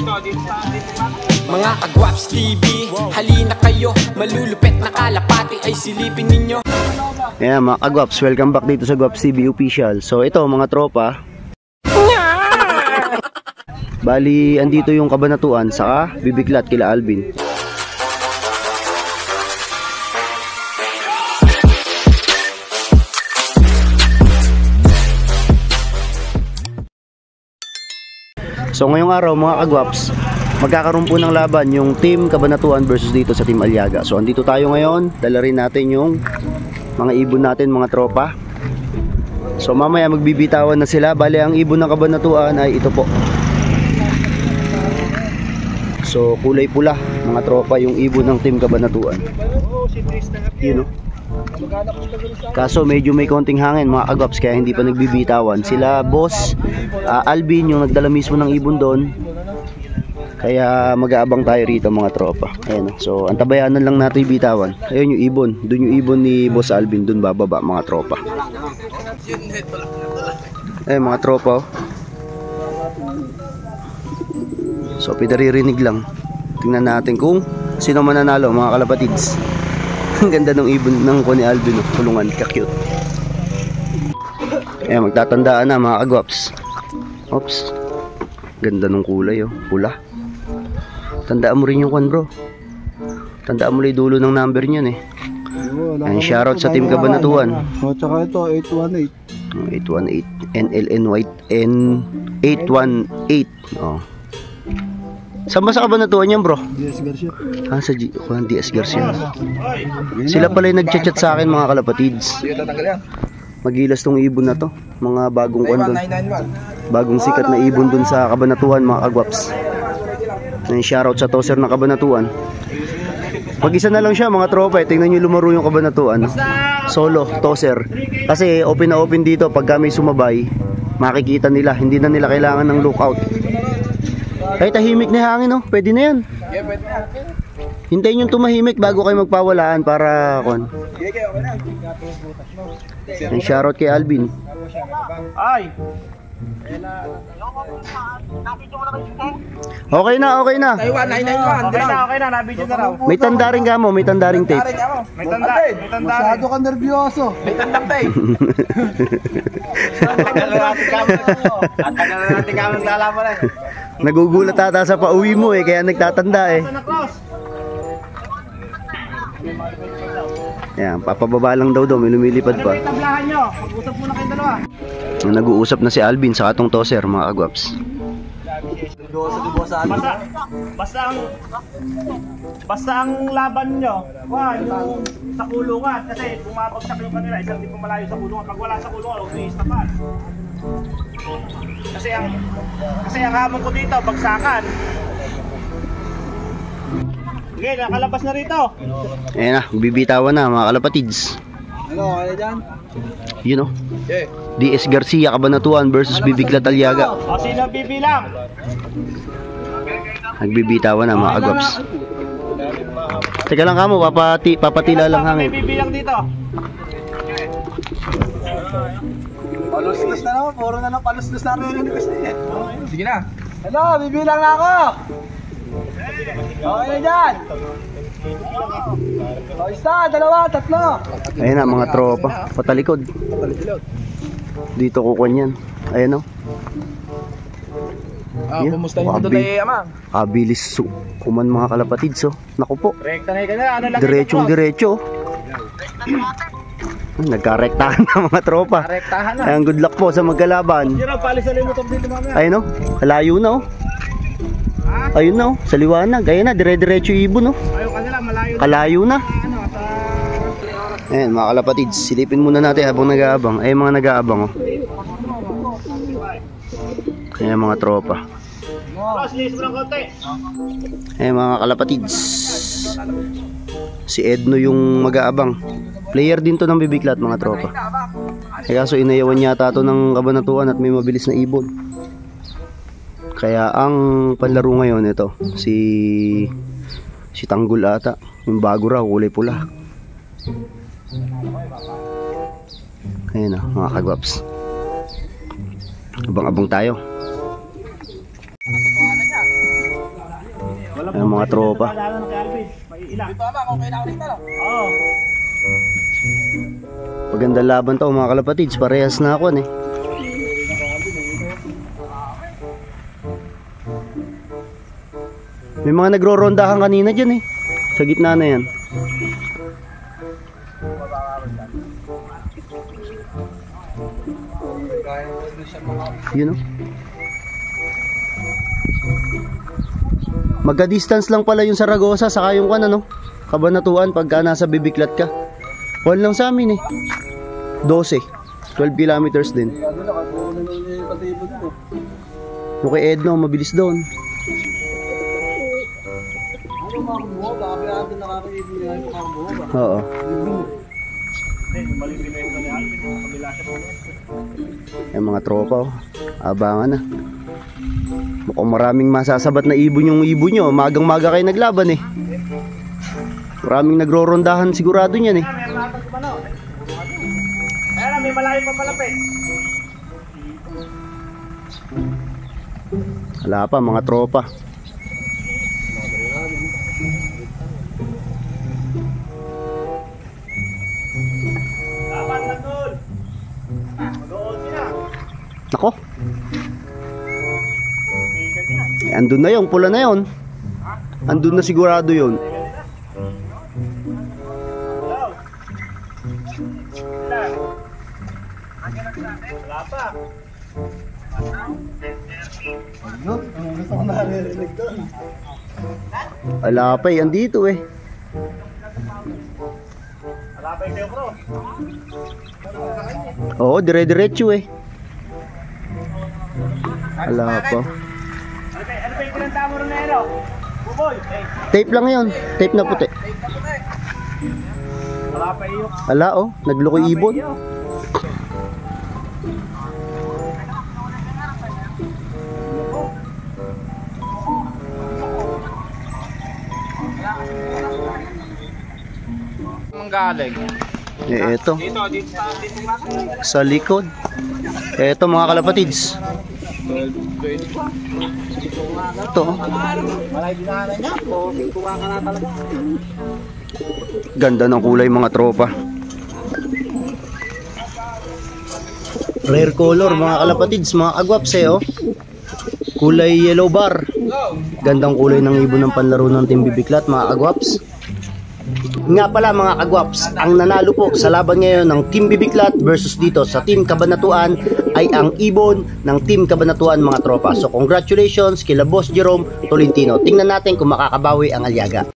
Mga Kagwaps TV, halina kayo, malulupet na kalapati ay silipin ninyo. Ayan mga Kagwaps, welcome back dito sa Gwaps TV Official. So ito mga tropa, bali andito yung Kabanatuan saka bibiglat kila Alvin. So ngayong araw mga Kagwaps, magkakaroon po ng laban yung Team Kabanatuan versus dito sa Team Aliaga. So andito tayo ngayon, dala rin natin yung mga ibon natin mga tropa. So mamaya magbibitawan na sila. Bale ang ibon ng Kabanatuan ay ito po. So kulay pula mga tropa yung ibon ng Team Kabanatuan. Yun o. Kaso medyo may konting hangin mga Kagwaps kaya hindi pa nagbibitawan. Sila boss Alvin yung nagdala mismo ng ibon doon. Kaya mag-aabang tayo rito mga tropa. Ayan, so antabayanan lang natin yung bitawan. Ayun yung ibon. Doon yung ibon ni boss Alvin. Doon bababa mga tropa. Ayun mga tropa. So pinaririnig lang. Tingnan natin kung sino mananalo mga kalapatids. Ang ganda ng ibon ng ni Alvin, kulungan, ka-cute. Ayan, magtatandaan na mga Kagwaps. Oops. Ganda ng kulay pula. Tandaan mo rin yung bro. Tandaan mo rin dulo ng number niyan Ayan, shoutout sa Team Kabanatuan. Tsaka ito, 818. 818 NLN White N818. Saan ba sa Kabanatuan yan bro? DS Garcia. Sa DS Garcia. Sila pala yung nagchat-chat sa akin mga kalapatids. Magilas tong ibon na to. Mga bagong kondon. Bagong sikat na ibon dun sa Kabanatuan mga Kagwaps. Shoutout sa toser ng Kabanatuan. Mag-isa na lang siya mga tropa. Tingnan nyo lumaro yung Kabanatuan. Solo, toser. Kasi open na open dito. Pag may sumabay, makikita nila. Hindi na nila kailangan ng lookout. Kahit tahimik na hangin pwede na yan. Hintayin yung tumahimik bago kayo magpawalaan para Ang shoutout kay Alvin. Ay! Okay na. Taiwan 991. Okay na, nabidyo na raw. May tanda rin ka mo, may tanda ring tape. May tanda. Masyado ka nervyoso. May tandang tape. At tagal na natin kami naglalaban Nagugulat ata sa pauwi mo kaya nagtatanda Ayan, papababa lang daw may lumilipad pa. Tablahan nyo, mag-usap muna kayong dalawa. Nag-uusap na si Alvin sa atong toser mga Kagwaps. Basta ang laban nyo, yung sa kulungan. Kasi kung mapagsak yung kanila, isang di pa malayo sa kulungan. Pag wala sa kulungan, huwag i-istapan. Kasi ang hamon ko dito, bagsakan. Okay, nakalabas na rito. Ayan na, bibitawan na mga kalapatids. Ano, kaya dyan? Yun DS Garcia Kabanatuan versus Bibiglat Aliaga. Sino bibilang? Nagbibitawan na mga Kagwaps. Teka lang kamo, papatila lang hangin. May bibilang dito. Paluslos na naman, puro na lang paluslos na rin kasi. Sige na. Hello, bibilang na ako. Okay na dyan. Isa, dalawa, tatlo. Ayan na mga tropa, patalikod. Dito kukuha yan. Ayan Kumusta yung mundo tayo, amang? Abilis kuman mga kalapatids Naku po. Rekta na yun, ano lang? Diretso. Nagkarektahan na mga tropa. Rektahan na. Ayan, good luck po sa magkalaban. Palisan yung motor dito mamaya. Ayun kalayo na Ayun na sa liwanag. Ayun na, dire-diretso ibon Ayaw kanila, malayo. Kalayo na. Ayan mga kalapatids, silipin muna natin habang nag-aabang. Ayun mga nag-aabang Ayan mga tropa. Ayan mga kalapatids, si Edno yung mag-aabang. Player din to ng Bibiglat mga tropa. Kaso inayawan yata to ng Kabanatuan at may mabilis na ibon. Kaya ang panlaro ngayon ito si Tanggol ata. Yung bago raw, kulay pula. Ayan mga Kagwaps. Abang-abang tayo. Ang mga tropa. Dito ama, okay na ulit na. Oo. Maganda laban to mga kalapatids. Parehas na ako eh. May mga nagro-rondahan kanina dyan eh. Sa gitna na yan. Yun o. Magka-distance lang pala yung Saragosa saka yung Kabanatuan pagka nasa Bibiklat ka. 1 lang sa amin eh. 12 kilometers din. Yung kay Edno, mabilis doon. Oo. Yung mga tropa abangan na. Mukhang maraming masasabat na ibon yung ibon nyo. Magang-maga kayo naglaban eh. Maraming nagro-rondahan sigurado niyan eh. Ayan, may malayo pa palapit. Wala pa mga tropa. Dapat na doon. Mag-o-old sila. Nako. Andun na yung pula na yon. Andun na sigurado yon. Wala pa. Wala pa eh, andito eh. Wala pa yung bro. Oo, dire-diretso eh. Wala pa. Ano ba yung pinanta mo rin na Buboy? Tape lang yon. Tape na puti. Wala pa iyo. Wala oh, nagloko ibon. Galing. Eh, eto. Dito Sa likod. Eto mga kalapatids. Ito. Ganda ng kulay mga tropa. Rare color mga kalapatids, mga agwaps eh oh. Kulay yellow bar. Gandang kulay ng ibon ng panlaro ng Team Bibiklat mga agwaps. Nga pala mga kagwaps, ang nanalo po sa laban ngayon ng Team Bibiklat versus dito sa Team Kabanatuan ay ang ibon ng Team Kabanatuan mga tropa. So congratulations kila Boss Jerome Tolentino. Tingnan natin kung makakabawi ang Aliaga.